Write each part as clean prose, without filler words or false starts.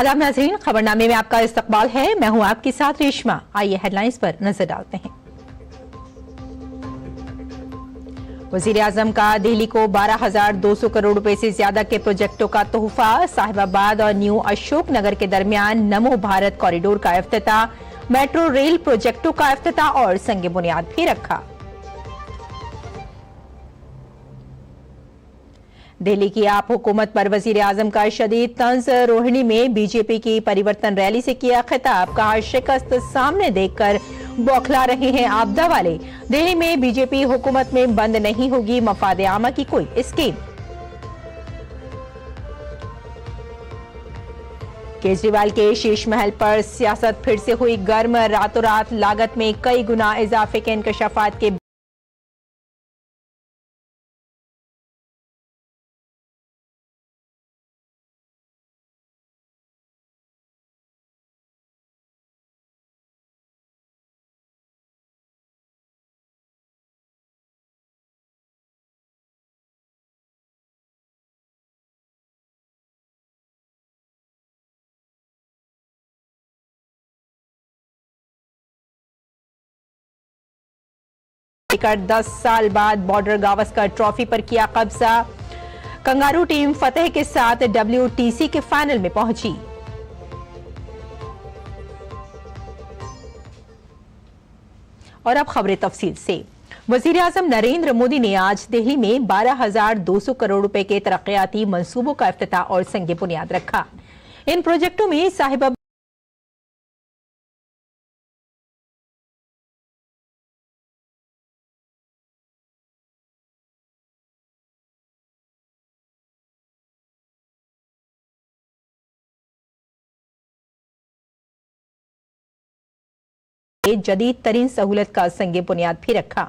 आदाब नाज़रीन, खबरनामे में आपका इस्तकबाल है। मैं हूं आपके साथ रेशमा। आइए हेडलाइंस पर नजर डालते हैं। वजीर आजम का दिल्ली को 12,200 करोड़ रुपए से ज्यादा के प्रोजेक्टों का तोहफा। साहिबाबाद और न्यू अशोक नगर के दरमियान नमो भारत कॉरिडोर का इफ्तिताह, मेट्रो रेल प्रोजेक्टों का इफ्तिताह और संग बुनियाद भी रखा। दिल्ली की आप हुकूमत पर वजीर आजम का शदीद तंज। रोहिणी में बीजेपी की परिवर्तन रैली से किया खिताब, कहा शिकस्त सामने देखकर बौखला रहे हैं आपदा वाले। दिल्ली में बीजेपी हुकूमत में बंद नहीं होगी मफाद आमा की कोई स्कीम। केजरीवाल के शीश महल पर सियासत फिर से हुई गर्म। रातों रात लागत में कई गुना इजाफे के इंकशाफात के लेकर 10 साल बाद बॉर्डर गावस्कर ट्रॉफी पर किया कब्जा। कंगारू टीम फतेह के साथ WTC के फाइनल में पहुंची। और अब खबरें तफसील से। वजीर आजम नरेंद्र मोदी ने आज दिल्ली में 12,200 करोड़ रुपए के तरक्याती मंसूबों का इफ्तिताह और संग बुनियाद रखा। इन प्रोजेक्टों में साहिबाबाद जदीद तरीन सहूलत का संग बुनियाद भी रखा।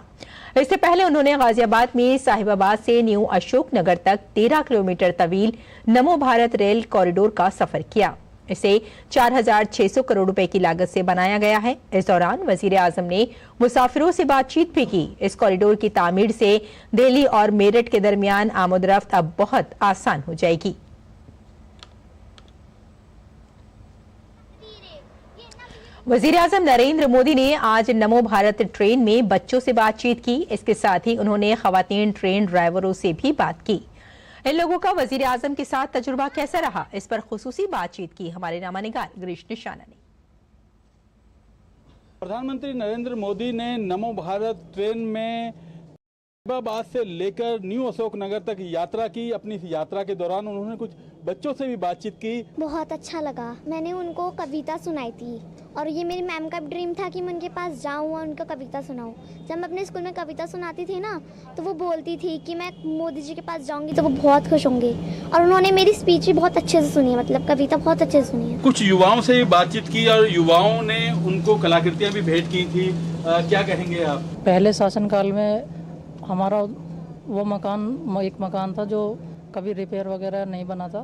इससे पहले उन्होंने गाजियाबाद में साहिबाबाद से न्यू अशोक नगर तक 13 किलोमीटर तवील नमो भारत रेल कॉरिडोर का सफर किया। इसे 4,600 करोड़ रुपए की लागत से बनाया गया है। इस दौरान वजीर आजम ने मुसाफिरों से बातचीत भी की। इस कॉरिडोर की तामीर से दिल्ली और मेरठ के दरमियान आमदरफ्त अब बहुत आसान हो जाएगी। वजीर आजम नरेंद्र मोदी ने आज नमो भारत ट्रेन में बच्चों से बातचीत की। इसके साथ ही उन्होंने खवातीन ट्रेन ड्राइवरों से भी बात की। इन लोगों का वजीर आजम के साथ तजुर्बा कैसा रहा, इस पर खुसूसी बातचीत की हमारे नामानिगार गिरीश निशाना ने। प्रधानमंत्री नरेंद्र मोदी ने नमो भारत ट्रेन में साहिबाबाद से लेकर न्यू अशोक नगर तक यात्रा की। अपनी इस यात्रा के दौरान उन्होंने कुछ बच्चों से भी बातचीत की। बहुत अच्छा लगा। मैंने उनको कविता सुनाई थी और ये मेरी मैम का ड्रीम था कि मैं उनके पास जाऊं और उनको कविता सुनाऊं। जब मैं अपने स्कूल में कविता सुनाती थी ना, तो वो बोलती थी कि मैं मोदी जी के पास जाऊंगी तो वो बहुत खुश होंगे। और उन्होंने मेरी स्पीच भी बहुत अच्छे से सुनी है, मतलब कविता बहुत अच्छे से सुनी है। कुछ युवाओं से भी बातचीत की और युवाओं ने उनको कलाकृतियाँ भी भेंट की थी। क्या कहेंगे आप? पहले शासनकाल में हमारा वो एक मकान था जो कभी रिपेयर वगैरह नहीं बना था,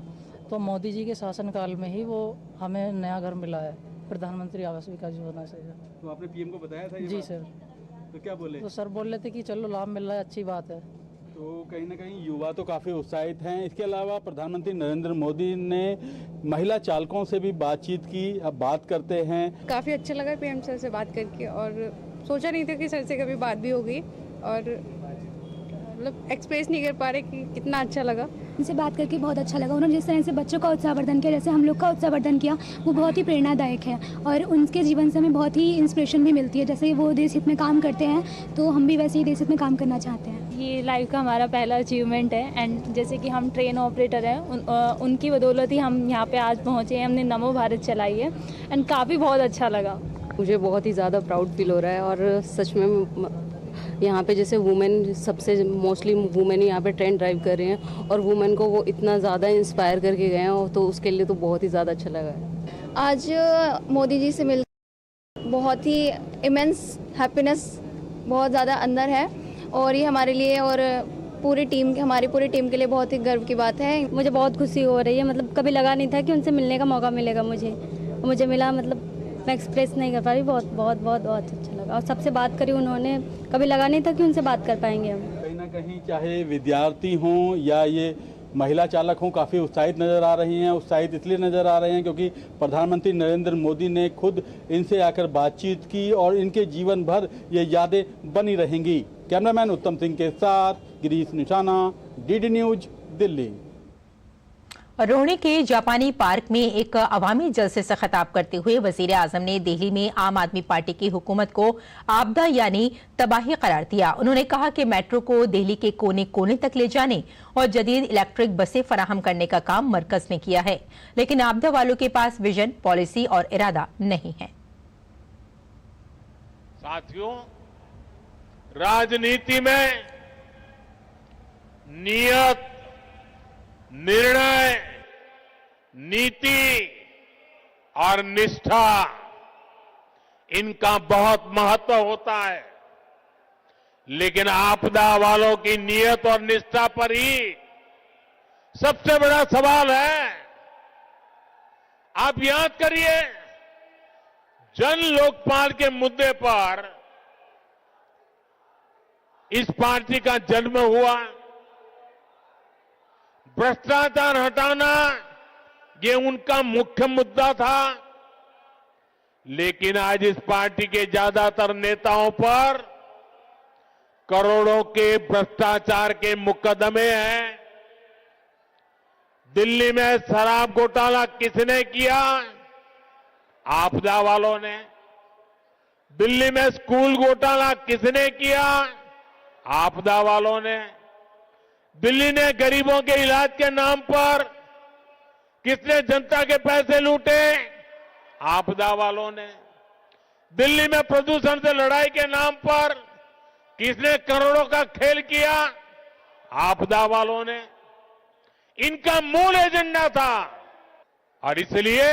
तो मोदी जी के शासनकाल में ही वो हमें नया घर मिला है, प्रधानमंत्री आवास विकास योजना से। तो आपने पीएम को बताया था ये जी बात? सर। तो क्या बोले? तो सर बोल रहे थे कि चलो लाभ मिल रहा है, अच्छी बात है। तो कहीं ना कहीं युवा तो काफ़ी उत्साहित हैं। इसके अलावा प्रधानमंत्री नरेंद्र मोदी ने महिला चालकों से भी बातचीत की। अब बात करते हैं। काफ़ी अच्छा लगा पीएम सर से बात करके, और सोचा नहीं था कि सर से कभी बात भी होगी, और मतलब एक्सप्रेस नहीं कर पा रहे कि कितना अच्छा लगा। उनसे बात करके बहुत अच्छा लगा। उन्होंने जिस तरह से बच्चों का उत्साहवर्धन किया, जैसे हम लोग का उत्साहवर्धन किया, वो बहुत ही प्रेरणादायक है और उनके जीवन से हमें बहुत ही इंस्पिरेशन भी मिलती है। जैसे वो देश हित में काम करते हैं तो हम भी वैसे ही देश हित में काम करना चाहते हैं। ये लाइफ का हमारा पहला अचीवमेंट है। एंड जैसे कि हम ट्रेन ऑपरेटर हैं, उनकी बदौलत ही हम यहाँ पे आज पहुँचे हैं। हमने नमो भारत चलाई है एंड काफ़ी बहुत अच्छा लगा। मुझे बहुत ही ज़्यादा प्राउड फील हो रहा है। और सच में यहाँ पे जैसे वुमेन, सबसे मोस्टली वुमेन ही यहाँ पे ट्रेन ड्राइव कर रही हैं और वुमेन को वो इतना ज़्यादा इंस्पायर करके गए हैं, तो उसके लिए तो बहुत ही ज़्यादा अच्छा लगा है। आज मोदी जी से मिल बहुत ही इमेंस हैप्पीनेस बहुत ज़्यादा अंदर है, और ये हमारे लिए और हमारी पूरी टीम के लिए बहुत ही गर्व की बात है। मुझे बहुत खुशी हो रही है, मतलब कभी लगा नहीं था कि उनसे मिलने का मौका मिलेगा मुझे मिला। मतलब मैं एक्सप्रेस नहीं कर पा रही। बहुत बहुत बहुत बहुत अच्छा लगा। और सबसे बात करी उन्होंने, कभी लगा नहीं था कि उनसे बात कर पाएंगे हम। कहीं ना कहीं चाहे विद्यार्थी हों या ये महिला चालक हों काफ़ी उत्साहित नज़र आ रही हैं। उत्साहित इसलिए नज़र आ रहे हैं क्योंकि प्रधानमंत्री नरेंद्र मोदी ने खुद इनसे आकर बातचीत की और इनके जीवन भर ये यादें बनी रहेंगी। कैमरामैन उत्तम सिंह के साथ गिरीश निशाना, डीडी न्यूज, दिल्ली। रोहणी के जापानी पार्क में एक अवामी जलसे से खिताब करते हुए वजीर आजम ने दिल्ली में आम आदमी पार्टी की हुकूमत को आपदा यानी तबाही करार दिया। उन्होंने कहा कि मेट्रो को दिल्ली के कोने कोने तक ले जाने और जदीद इलेक्ट्रिक बसें फराहम करने का काम मरकज ने किया है, लेकिन आपदा वालों के पास विजन, पॉलिसी और इरादा नहीं है। साथियों, राजनीति में नियत, निर्णय, नीति और निष्ठा, इनका बहुत महत्व होता है, लेकिन आपदा वालों की नियत और निष्ठा पर ही सबसे बड़ा सवाल है। आप याद करिए, जन लोकपाल के मुद्दे पर इस पार्टी का जन्म हुआ। भ्रष्टाचार हटाना ये उनका मुख्य मुद्दा था, लेकिन आज इस पार्टी के ज्यादातर नेताओं पर करोड़ों के भ्रष्टाचार के मुकदमे हैं। दिल्ली में शराब घोटाला किसने किया? आपदा वालों ने। दिल्ली में स्कूल घोटाला किसने किया? आपदा वालों ने। दिल्ली ने गरीबों के इलाज के नाम पर किसने जनता के पैसे लूटे? आपदा वालों ने। दिल्ली में प्रदूषण से लड़ाई के नाम पर किसने करोड़ों का खेल किया? आपदा वालों ने। इनका मूल एजेंडा था और इसलिए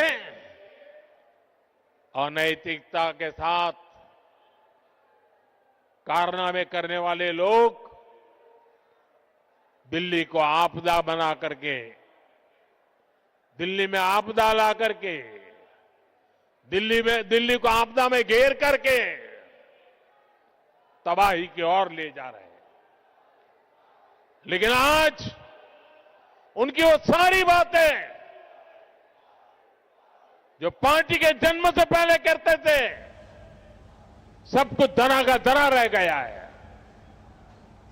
अनैतिकता के साथ कारनामे करने वाले लोग दिल्ली को आपदा बना करके, दिल्ली में आपदा ला करके, दिल्ली को आपदा में घेर करके तबाही की ओर ले जा रहे हैं। लेकिन आज उनकी वो सारी बातें जो पार्टी के जन्म से पहले करते थे, सब कुछ धरा का धरा रह गया है।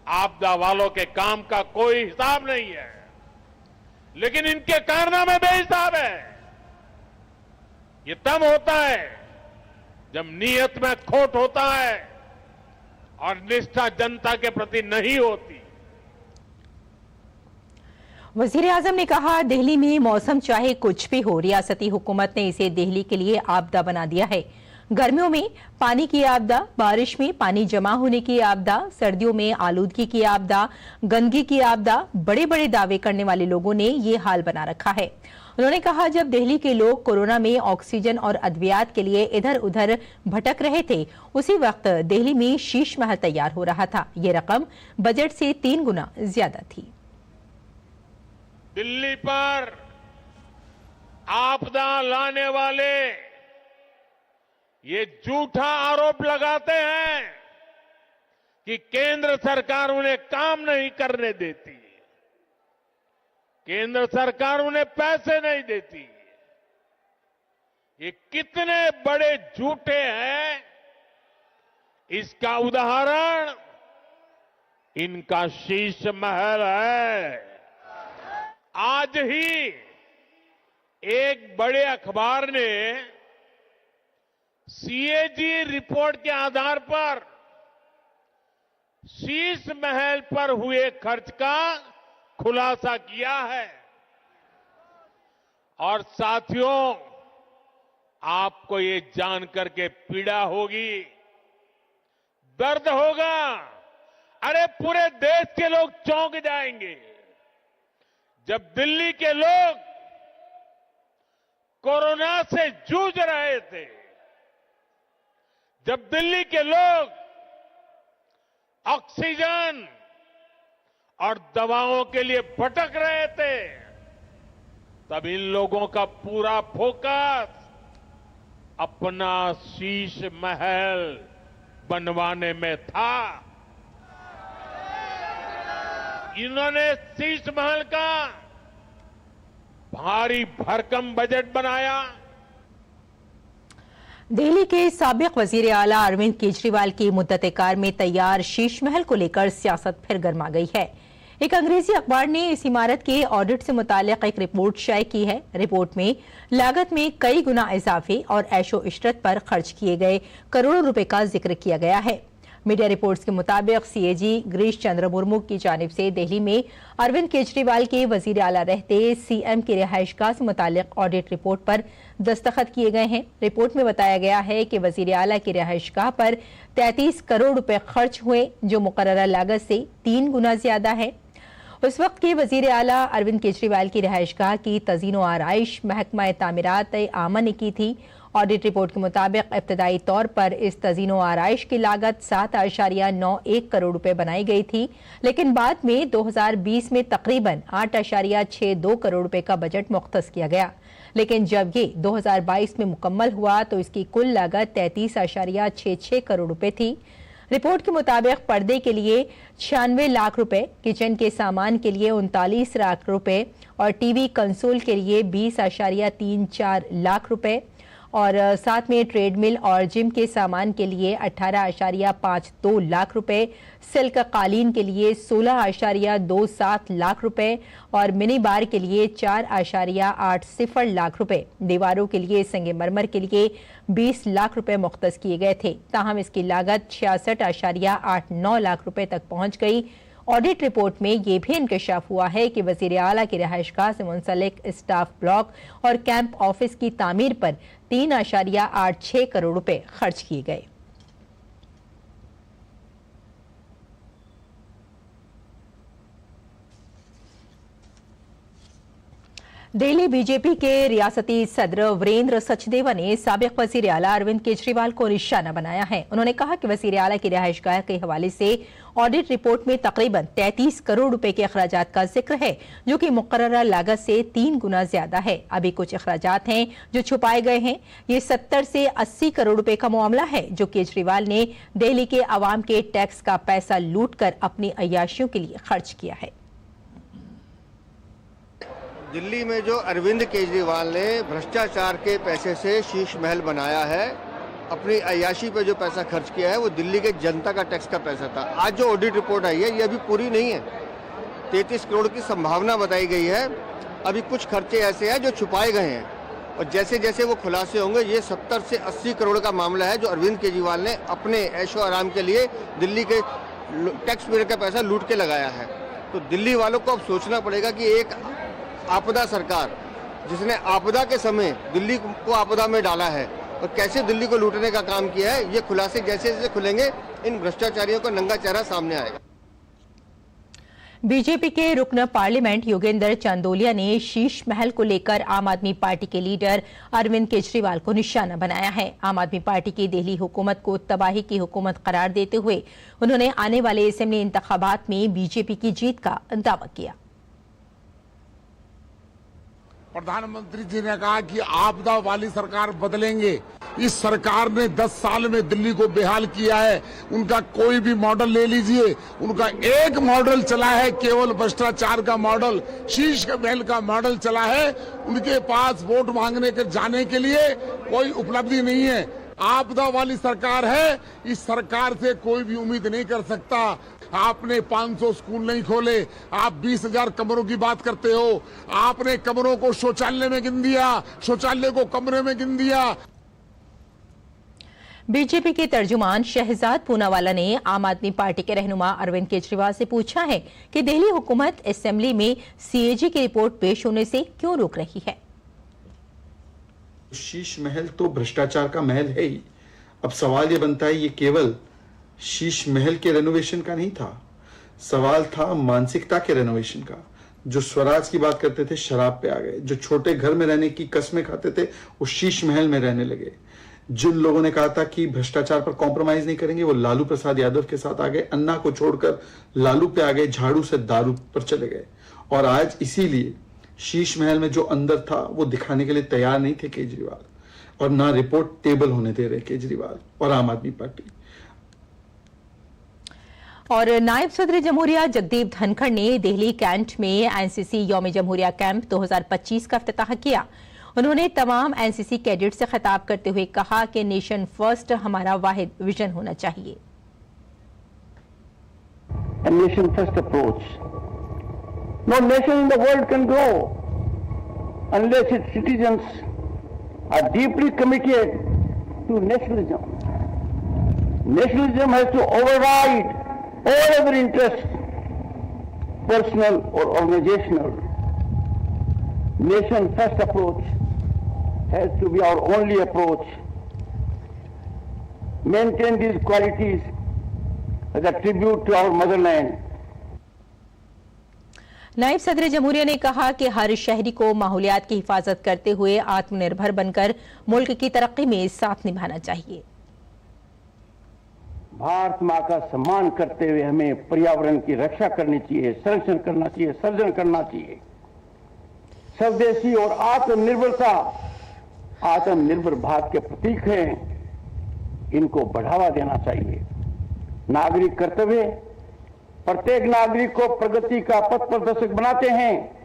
आपदा वालों के काम का कोई हिसाब नहीं है, लेकिन इनके कारनामे बेहिसाब है। ये तब होता है जब नीयत में खोट होता है और निष्ठा जनता के प्रति नहीं होती। वजीर आजम ने कहा, दिल्ली में मौसम चाहे कुछ भी हो, रियासती हुकूमत ने इसे दिल्ली के लिए आपदा बना दिया है। गर्मियों में पानी की आपदा, बारिश में पानी जमा होने की आपदा, सर्दियों में आलूदगी की आपदा, गंदगी की आपदा, बड़े बड़े दावे करने वाले लोगों ने ये हाल बना रखा है। उन्होंने कहा, जब दिल्ली के लोग कोरोना में ऑक्सीजन और अद्वियात के लिए इधर उधर भटक रहे थे, उसी वक्त दिल्ली में शीश महल तैयार हो रहा था। ये रकम बजट से 3 गुना ज्यादा थी। दिल्ली पर आपदा लाने वाले ये झूठा आरोप लगाते हैं कि केंद्र सरकार उन्हें काम नहीं करने देती, केंद्र सरकार उन्हें पैसे नहीं देती। ये कितने बड़े झूठे हैं, इसका उदाहरण इनका शीश महल है। आज ही एक बड़े अखबार ने सीएजी रिपोर्ट के आधार पर शीश महल पर हुए खर्च का खुलासा किया है। और साथियों, आपको ये जानकर के पीड़ा होगी, दर्द होगा। अरे पूरे देश के लोग चौंक जाएंगे जब दिल्ली के लोग कोरोना से जूझ रहे थे, जब दिल्ली के लोग ऑक्सीजन और दवाओं के लिए भटक रहे थे, तब इन लोगों का पूरा फोकस अपना शीश महल बनवाने में था। इन्होंने शीश महल का भारी भरकम बजट बनाया। दिल्ली के साबिक वजीर आला अरविंद केजरीवाल की मुद्दत-ए-कार में तैयार शीश महल को लेकर सियासत फिर गर्मा गई है। एक अंग्रेजी अखबार ने इस इमारत के ऑडिट से मुताल्लिक एक रिपोर्ट शाये की है। रिपोर्ट में लागत में कई गुना इजाफे और ऐशो इशरत पर खर्च किए गए करोड़ों रुपए का जिक्र किया गया है। मीडिया रिपोर्ट्स के मुताबिक सीएजी गिरीश चंद्र मुर्मू की जानिब से दिल्ली में अरविंद केजरीवाल के वजीर आला रहते सीएम की रिहाइशगाह से मुताल्लिक ऑडिट रिपोर्ट पर दस्तखत किए गए हैं। रिपोर्ट में बताया गया है कि वजीर आला की रिहाइशगाह पर 33 करोड़ रुपए खर्च हुए, जो मुकर्ररा लागत से 3 गुना ज्यादा है। उस वक्त के वजीर आला अरविंद केजरीवाल की रिहाइशगाह की तज़ीन व आराइश महकमा तामीरात आमा ने की थी। ऑडिट रिपोर्ट के मुताबिक इब्तदाई तौर पर इस तज़ीन व आराइश की लागत 7.91 करोड़ रुपए बनाई गई थी, लेकिन बाद में 2020 में तकरीबन 8.62 करोड़ रुपए का बजट मुख्तस किया गया। लेकिन जब ये 2022 में मुकम्मल हुआ तो इसकी कुल लागत 33.66 करोड़ रुपए थी। रिपोर्ट के मुताबिक पर्दे के लिए 96 लाख रुपए, किचन के सामान के लिए 39 लाख रुपए और टीवी कंसोल के लिए 20.34 लाख रुपए और साथ में ट्रेडमिल और जिम के सामान के लिए 18.52 लाख रुपए, सिल्क कालीन के लिए 16.27 लाख रुपए और मिनी बार के लिए 4.80 लाख रुपए, दीवारों के लिए संगमरमर के लिए 20 लाख रुपए मुख्तस किए गए थे। ताहम इसकी लागत 66.89 लाख रुपए तक पहुंच गई। ऑडिट रिपोर्ट में यह भी इंकशाफ हुआ है कि वजीर आला की रिहाइशगाह से मुंसलिक स्टाफ ब्लॉक और कैंप ऑफिस की तामीर पर 3.86 करोड़ रुपए खर्च किए गए। दिल्ली बीजेपी के रियासती सदर वीरेंद्र सचदेवा ने साबिक वजीर आला अरविंद केजरीवाल को निशाना बनाया है। उन्होंने कहा कि वजीर आला की रिहाइशगाह के हवाले से ऑडिट रिपोर्ट में तकरीबन 33 करोड़ रुपए के अखराजात का जिक्र है, जो कि मुकर्ररा लागत से 3 गुना ज्यादा है। अभी कुछ अखराजात हैं जो छुपाए गए हैं। ये 70 से 80 करोड़ रुपए का मामला है, जो केजरीवाल ने दिल्ली के अवाम के टैक्स का पैसा लूट कर अपनी अय्याशियों के लिए खर्च किया है। दिल्ली में जो अरविंद केजरीवाल ने भ्रष्टाचार के पैसे से शीश महल बनाया है, अपनी अय्याशी पे जो पैसा खर्च किया है वो दिल्ली के जनता का टैक्स का पैसा था। आज जो ऑडिट रिपोर्ट आई है ये अभी पूरी नहीं है। 33 करोड़ की संभावना बताई गई है। अभी कुछ खर्चे ऐसे हैं जो छुपाए गए हैं और जैसे जैसे वो खुलासे होंगे, ये 70 से 80 करोड़ का मामला है जो अरविंद केजरीवाल ने अपने ऐशो आराम के लिए दिल्ली के टैक्स पेयर का पैसा लूट के लगाया है। तो दिल्ली वालों को अब सोचना पड़ेगा कि एक आपदा सरकार जिसने आपदा के समय दिल्ली को आपदा में डाला है और कैसे दिल्ली को लूटने का काम किया है, ये खुलासे जैसे जैसे खुलेंगे इन भ्रष्टाचारियों का नंगा चेहरा सामने आएगा। बीजेपी के रुकन पार्लियामेंट योगेंद्र चांदोलिया ने शीश महल को लेकर आम आदमी पार्टी के लीडर अरविंद केजरीवाल को निशाना बनाया है। आम आदमी पार्टी की दिल्ली हुकूमत को तबाही की हुकूमत करार देते हुए उन्होंने आने वाले असेंबली इंतखाबात में बीजेपी की जीत का दावा किया। प्रधानमंत्री जी ने कहा कि आपदा वाली सरकार बदलेंगे। इस सरकार ने 10 साल में दिल्ली को बेहाल किया है। उनका कोई भी मॉडल ले लीजिए, उनका एक मॉडल चला है, केवल भ्रष्टाचार का मॉडल, शीश महल का मॉडल चला है। उनके पास वोट मांगने के जाने के लिए कोई उपलब्धि नहीं है। आपदा वाली सरकार है, इस सरकार से कोई भी उम्मीद नहीं कर सकता। आपने 500 स्कूल नहीं खोले, आप 20,000 कमरों की बात करते हो। आपने कमरों को शौचालय में गिन दिया, शौचालय को कमरे में गिन दिया। बीजेपी के तर्जुमान शहजाद पूनावाला ने आम आदमी पार्टी के रहनुमा अरविंद केजरीवाल से पूछा है कि दिल्ली हुकूमत असेंबली में सीएजी की रिपोर्ट पेश होने से क्यों रोक रही है। शीश महल तो भ्रष्टाचार का महल है ही। अब सवाल ये बनता है, ये केवल शीश महल के रेनोवेशन का नहीं था, सवाल था मानसिकता के रेनोवेशन का। जो स्वराज की बात करते थे शराब पे आ गए, जो छोटे घर में रहने की कस्में खाते थे वो शीश महल में रहने लगे। जिन लोगों ने कहा था कि भ्रष्टाचार पर कॉम्प्रोमाइज नहीं करेंगे वो लालू प्रसाद यादव के साथ आ गए, अन्ना को छोड़कर लालू पे आ गए, झाड़ू से दारू पर चले गए। और आज इसीलिए शीश महल में जो अंदर था वो दिखाने के लिए तैयार नहीं थे केजरीवाल, और ना रिपोर्ट टेबल होने दे रहे केजरीवाल और आम आदमी पार्टी। और नायब सदर जमहूरिया जगदीप धनखड़ ने दिल्ली कैंट में एनसीसी यौम जमहूरिया कैंप 2025 का इफ्तिताह किया। उन्होंने तमाम एनसीसी कैडेट से खिताब करते हुए कहा कि नेशन फर्स्ट हमारा वाहिद विजन होना चाहिए। A nation first approach. No nation in the world can grow unless its citizens are deeply committed to nationalism. Nationalism has to override all other interests, personal or organizational. Nation first approach has to be our only approach. Maintain these qualities as a tribute to our motherland. नायब सदर जमहूरिया ने कहा कि हर शहरी को माहौलियात की हिफाजत करते हुए आत्मनिर्भर बनकर मुल्क की तरक्की में साथ निभाना चाहिए। भारत माँ का सम्मान करते हुए हमें पर्यावरण की रक्षा करनी चाहिए, संरक्षण करना चाहिए, सर्जन करना चाहिए। स्वदेशी और आत्मनिर्भरता आत्मनिर्भर भारत के प्रतीक हैं, इनको बढ़ावा देना चाहिए। नागरिक कर्तव्य प्रत्येक नागरिक को प्रगति का पथ प्रदर्शक बनाते हैं।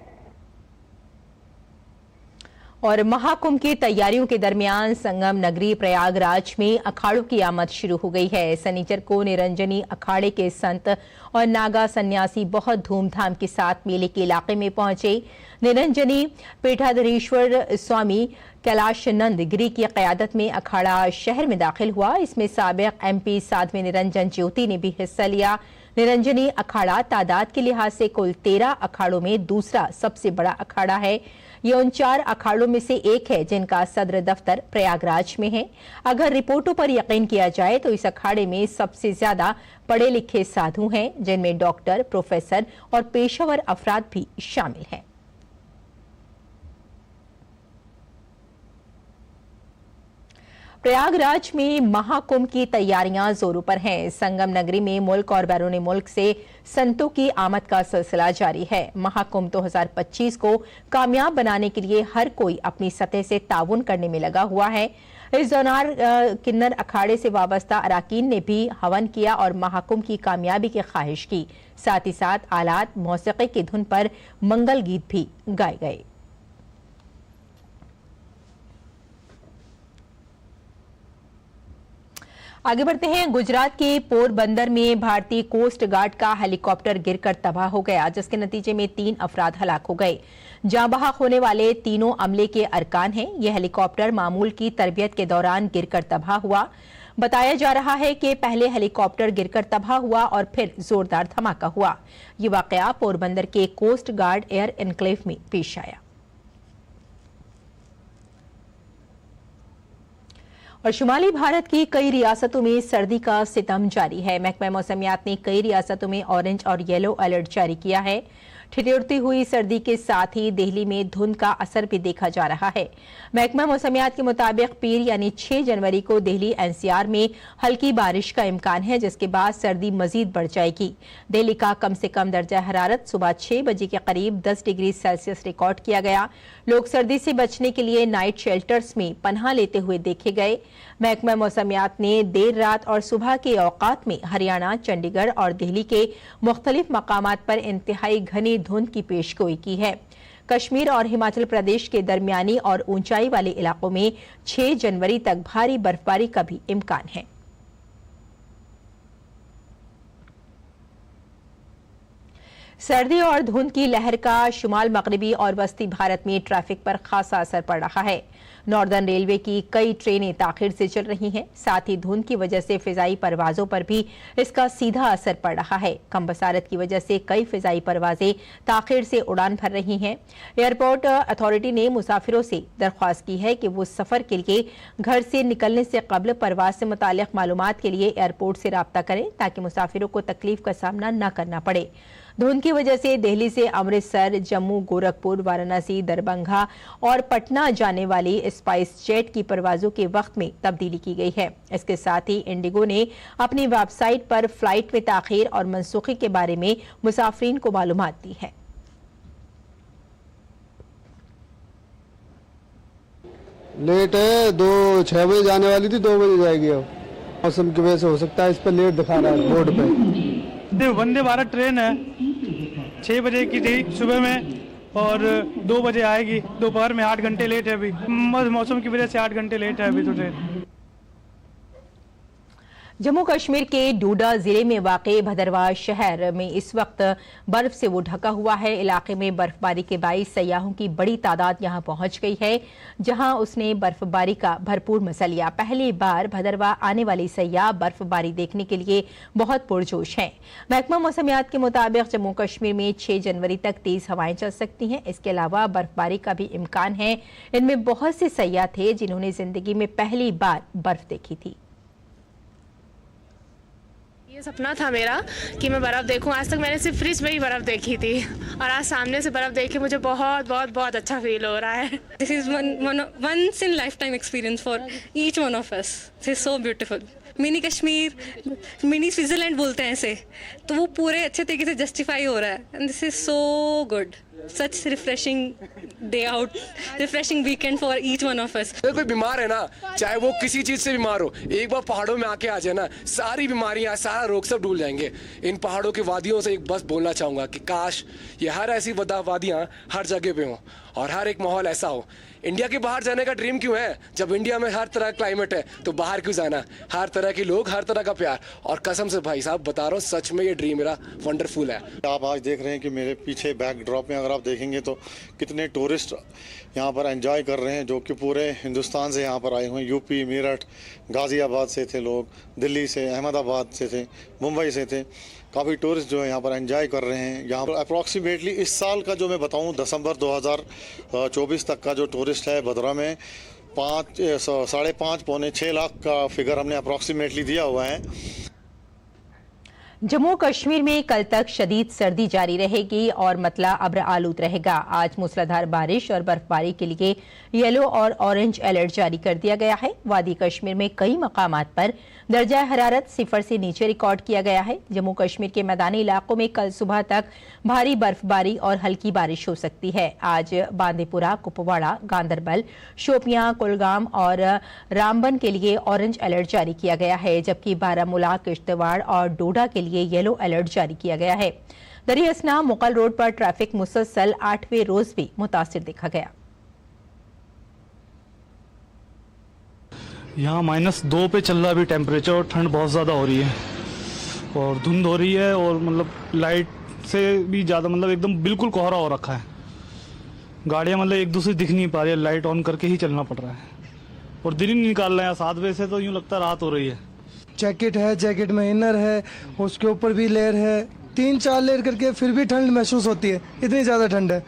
और महाकुंभ की तैयारियों के दरमियान संगम नगरी प्रयागराज में अखाड़ों की आमद शुरू हो गई है। शनिचर को निरंजनी अखाड़े के संत और नागा सन्यासी बहुत धूमधाम के साथ मेले के इलाके में पहुंचे। निरंजनी पीठाधीश्वर स्वामी कैलाशनंद गिरी की क़यादत में अखाड़ा शहर में दाखिल हुआ। इसमें साबिक एमपी साध्वी निरंजन ज्योति ने भी हिस्सा लिया। निरंजनी अखाड़ा तादाद के लिहाज से कुल 13 अखाड़ों में दूसरा सबसे बड़ा अखाड़ा है। ये उन 4 अखाड़ों में से एक है जिनका सदर दफ्तर प्रयागराज में है। अगर रिपोर्टों पर यकीन किया जाए तो इस अखाड़े में सबसे ज्यादा पढ़े लिखे साधु हैं, जिनमें डॉक्टर, प्रोफेसर और पेशेवर अफराद भी शामिल हैं। प्रयागराज में महाकुंभ की तैयारियां जोरों पर हैं। संगम नगरी में मुल्क और बैरून मुल्क से संतों की आमद का सिलसिला जारी है। महाकुंभ 2025 को कामयाब बनाने के लिए हर कोई अपनी सतह से ताउन करने में लगा हुआ है। इस दौरान किन्नर अखाड़े से वाबस्ता अराकीन ने भी हवन किया और महाकुंभ की कामयाबी की ख्वाहिश की। साथ ही साथ आलात मौसीकी की धुन पर मंगल गीत भी गाए गए। आगे बढ़ते हैं। गुजरात के पोरबंदर में भारतीय कोस्ट गार्ड का हेलीकॉप्टर गिरकर तबाह हो गया, जिसके नतीजे में 3 अफराद हलाक हो गए। जाँ बहक होने वाले तीनों अमले के अरकान हैं। यह हेलीकॉप्टर मामूल की तरबियत के दौरान गिरकर तबाह हुआ। बताया जा रहा है कि पहले हेलीकॉप्टर गिरकर तबाह हुआ और फिर जोरदार धमाका हुआ। ये वाकया पोरबंदर के कोस्ट गार्ड एयर एनक्लेव में पेश आया। और शुमाली भारत की कई रियासतों में सर्दी का सितम जारी है। महकमा मौसमियात ने कई रियासतों में ऑरेंज और येलो अलर्ट जारी किया है। ठिठुरती हुई सर्दी के साथ ही दिल्ली में धुंध का असर भी देखा जा रहा है। महकमा मौसमियात के मुताबिक पीर यानी 6 जनवरी को दिल्ली एनसीआर में हल्की बारिश का इम्कान है, जिसके बाद सर्दी मजीद बढ़ जाएगी। दिल्ली का कम से कम दर्जा हरारत सुबह 6 बजे के करीब 10 डिग्री सेल्सियस रिकॉर्ड किया गया। लोग सर्दी से बचने के लिए नाइट शेल्टर्स में पनाह लेते हुए देखे गए। महकमा मौसमियात ने देर रात और सुबह के औकात में हरियाणा, चंडीगढ़ और दिल्ली के मुख्तलिफ मकामात पर इंतहाई घनी धुंध की पेशगोई की है। कश्मीर और हिमाचल प्रदेश के दरमियानी और ऊंचाई वाले इलाकों में 6 जनवरी तक भारी बर्फबारी का भी इम्कान है। सर्दी और धुंध की लहर का शुमाल मगरबी और वस्ती भारत में ट्रैफिक पर खासा असर पड़ रहा है। नॉर्दर्न रेलवे की कई ट्रेनें ताखिर से चल रही हैं। साथ ही धुंध की वजह से फिजाई परवाजों पर भी इसका सीधा असर पड़ रहा है। कम बसारत की वजह से कई फिजाई परवाजें ताखिर से उड़ान भर रही हैं। एयरपोर्ट अथॉरिटी ने मुसाफिरों से दरख्वास्त की है कि वो सफर के लिए घर से निकलने से कबल परवाज से मुताल्लिक मालूमात के लिए एयरपोर्ट से राब्ता करें, ताकि मुसाफिरों को तकलीफ का सामना न करना पड़े। धुंध की वजह से दिल्ली से अमृतसर, जम्मू, गोरखपुर, वाराणसी, दरभंगा और पटना जाने वाली स्पाइस जेट की परवाजों के वक्त में तब्दीली की गई है। इसके साथ ही इंडिगो ने अपनी वेबसाइट पर फ्लाइट में ताखीर और मनसूखी के बारे में मुसाफिरीन को मालूमात दी है। लेट है, 6 बजे जाने वाली थी, 2 बजे जाएगी। अब मौसम की वजह से हो सकता है इस पर लेट दिखा रहा है बोर्ड पे। वंदे भारत ट्रेन है, 6 बजे की थी सुबह में और 2 बजे आएगी। दोपहर में 8 घंटे लेट है अभी, मौसम की वजह से 8 घंटे लेट है अभी तो ट्रेन। जम्मू कश्मीर के डोडा जिले में वाक़े भदरवा शहर में इस वक्त बर्फ से वो ढका हुआ है। इलाके में बर्फबारी के बाइस सयाहों की बड़ी तादाद यहां पहुंच गई है, जहां उसने बर्फबारी का भरपूर मजा लिया। पहली बार भदरवा आने वाली सयाह बर्फबारी देखने के लिए बहुत पुरजोश हैं। महकमा मौसमियात के मुताबिक जम्मू कश्मीर में 6 जनवरी तक तेज हवाएं चल सकती हैं। इसके अलावा बर्फबारी का भी इम्कान है। इनमें बहुत से सयाह थे जिन्होंने जिंदगी में पहली बार बर्फ देखी थी। ये सपना था मेरा कि मैं बर्फ़ देखूं। आज तक मैंने सिर्फ फ्रिज में ही बर्फ़ देखी थी और आज सामने से बर्फ़ देख के मुझे बहुत बहुत बहुत अच्छा फील हो रहा है। This is once in lifetime experience for each one of us. This is so beautiful. Mini Kashmir, mini Switzerland बोलते हैं इसे, तो वो पूरे अच्छे तरीके से जस्टिफाई हो रहा है। And this is so good, such refreshing day out, refreshing weekend for each one of us. कोई बीमार है ना, चाहे वो किसी चीज से बीमार हो, एक बार पहाड़ों में आके आ जाए ना, सारी बीमारियां, सारा रोग सब भूल जाएंगे। इन पहाड़ों की वादियों से एक बस बोलना चाहूंगा कि काश ये हर ऐसी वादियां हर जगह पे हो और हर एक माहौल ऐसा हो। इंडिया के बाहर जाने का ड्रीम क्यों है? जब इंडिया में हर तरह का क्लाइमेट है तो बाहर क्यों जाना? हर तरह के लोग, हर तरह का प्यार, और कसम से भाई साहब बता रहा हूँ, सच में ये ड्रीम मेरा वंडरफुल है। आप आज देख रहे हैं कि मेरे पीछे बैकड्रॉप में अगर आप देखेंगे तो कितने टूरिस्ट यहाँ पर एंजॉय कर रहे हैं, जो कि पूरे हिंदुस्तान से यहाँ पर आए हुए हैं। यूपी, मेरठ, गाजियाबाद से थे लोग, दिल्ली से, अहमदाबाद से थे, मुंबई से थे। काफ़ी टूरिस्ट जो है यहाँ पर एंजॉय कर रहे हैं। यहाँ पर अप्रॉक्सीमेटली इस साल का जो मैं बताऊँ, दिसंबर 2024 तक का जो टूरिस्ट है भदरा में 5.5 पौने 6 लाख का फिगर हमने अप्रॉक्सीमेटली दिया हुआ है। जम्मू कश्मीर में कल तक शदीद सर्दी जारी रहेगी और मतला अब्र आलूद रहेगा। आज मूसलाधार बारिश और बर्फबारी के लिए येलो और ऑरेंज अलर्ट जारी कर दिया गया है। वादी कश्मीर में कई मकामात पर दर्जा हरारत 0 से नीचे रिकॉर्ड किया गया है। जम्मू कश्मीर के मैदानी इलाकों में कल सुबह तक भारी बर्फबारी और हल्की बारिश हो सकती है। आज बांदीपुरा, कुपवाड़ा, गांदरबल, शोपियां, कुलगाम और रामबन के लिए ऑरेंज अलर्ट जारी किया गया है, जबकि बारामूला, किश्तवाड़ और डोडा के लिए येलो अलर्ट जारी किया गया है। दरिया असना मुगल रोड पर ट्रैफिक मुसलसल 8वें रोज भी मुतासिर देखा गया। यहाँ -2 पे चल रहा है अभी टेम्परेचर और ठंड बहुत ज़्यादा हो रही है और धुंध हो रही है और मतलब लाइट से भी ज़्यादा मतलब एकदम बिल्कुल कोहरा हो रखा है। गाड़ियाँ मतलब एक दूसरे दिख नहीं पा रही है, लाइट ऑन करके ही चलना पड़ रहा है और दिन ही नहीं निकाल रहे हैं। 7 बजे से तो यूँ लगता है रात हो रही है। जैकेट है, जैकेट में इनर है, उसके ऊपर भी लेयर है, 3-4 लेयर करके फिर भी ठंड महसूस होती है। इतनी ज़्यादा ठंड है,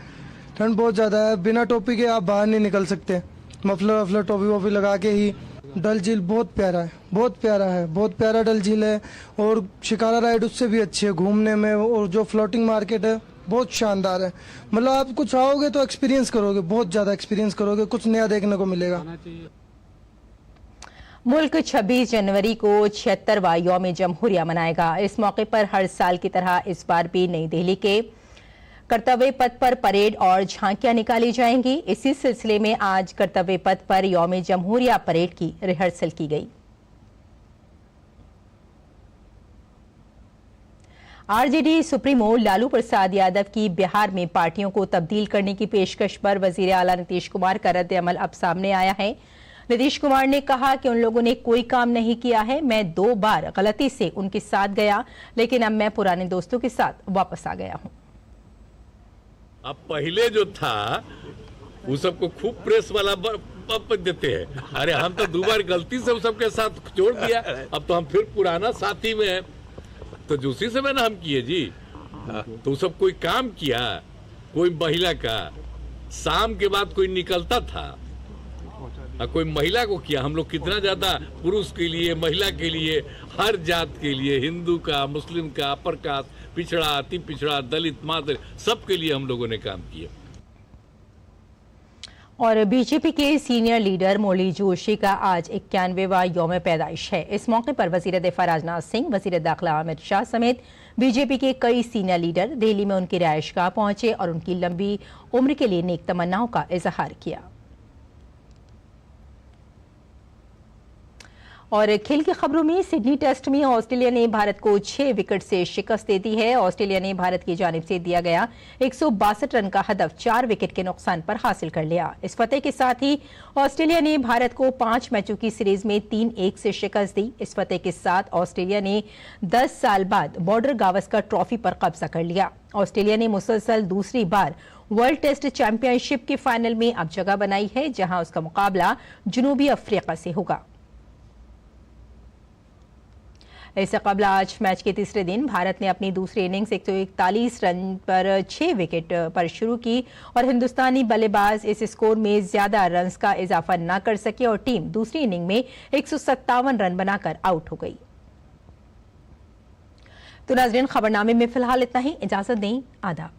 ठंड बहुत ज़्यादा है। बिना टोपी के आप बाहर नहीं निकल सकते। मफलर वफलर टोपी वोपी लगा के ही। डल झील बहुत प्यारा है, बहुत प्यारा है, बहुत प्यारा डल झील है और शिकारा राइड उससे भी अच्छी है घूमने में। और जो फ्लोटिंग मार्केट है बहुत शानदार है। मतलब आप कुछ आओगे तो एक्सपीरियंस करोगे, बहुत ज़्यादा एक्सपीरियंस करोगे, कुछ नया देखने को मिलेगा। मुल्क 26 जनवरी को 76वां यौम जमहूरिया मनाएगा। इस मौके पर हर साल की तरह इस बार भी नई दिल्ली के कर्तव्य पथ पर परेड और झांकियां निकाली जाएंगी। इसी सिलसिले में आज कर्तव्य पथ पर यौम जमहूरिया परेड की रिहर्सल की गई। आरजेडी सुप्रीमो लालू प्रसाद यादव की बिहार में पार्टियों को तब्दील करने की पेशकश पर वजीर आला नीतीश कुमार का रद्द अमल अब सामने आया है। नीतीश कुमार ने कहा कि उन लोगों ने कोई काम नहीं किया है। मैं 2 बार गलती से उनके साथ गया, लेकिन अब मैं पुराने दोस्तों के साथ वापस आ गया हूं। अब पहले जो था वो सबको खूब प्रेस वाला पप देते हैं। अरे हम तो 2 बार गलती से सबके साथ जोड़ दिया, अब तो हम फिर पुराना साथी में है। तो उसी समय ना हम किए जी, तो सब कोई काम किया, कोई महिला का शाम के बाद कोई निकलता था, कोई महिला को किया। हम लोग कितना ज्यादा पुरुष के लिए, महिला के लिए, हर जात के लिए, हिंदू का, मुस्लिम का, अपर कास्ट, पिछड़ा, अति पिछड़ा, दलित, मादर, सबके लिए हम लोगों ने काम किया। और बीजेपी के सीनियर लीडर मुरली जोशी का आज 91वां यौम पैदाइश है। इस मौके पर वजीर दिफा राजनाथ सिंह, वजीर दाखिला अमित शाह समेत बीजेपी के कई सीनियर लीडर दिल्ली में उनकी रिहाइशगाह पहुंचे और उनकी लंबी उम्र के लिए नेक तमन्नाओं का इजहार किया। और खेल की खबरों में सिडनी टेस्ट में ऑस्ट्रेलिया ने भारत को 6 विकेट से शिकस्त दे दी है। ऑस्ट्रेलिया ने भारत की जानिब से दिया गया 162 रन का हदफ 4 विकेट के नुकसान पर हासिल कर लिया। इस फतेह के साथ ही ऑस्ट्रेलिया ने भारत को 5 मैचों की सीरीज में 3-1 से शिकस्त दी। इस फतेह के साथ ऑस्ट्रेलिया ने 10 साल बाद बॉर्डर गावस्कर ट्रॉफी पर कब्जा कर लिया। ऑस्ट्रेलिया ने मुसलसल दूसरी बार वर्ल्ड टेस्ट चैंपियनशिप के फाइनल में अब जगह बनाई है, जहां उसका मुकाबला जनूबी अफ्रीका से होगा। इससे कबल आज मैच के तीसरे दिन भारत ने अपनी दूसरी इनिंग्स 141 रन पर 6 विकेट पर शुरू की और हिंदुस्तानी बल्लेबाज इस स्कोर में ज्यादा रन्स का इजाफा न कर सके और टीम दूसरी इनिंग में 157 रन बनाकर आउट हो गई। तो नाज़रीन, खबरनामे में फिलहाल इतना ही। इजाजत दें, आदाब।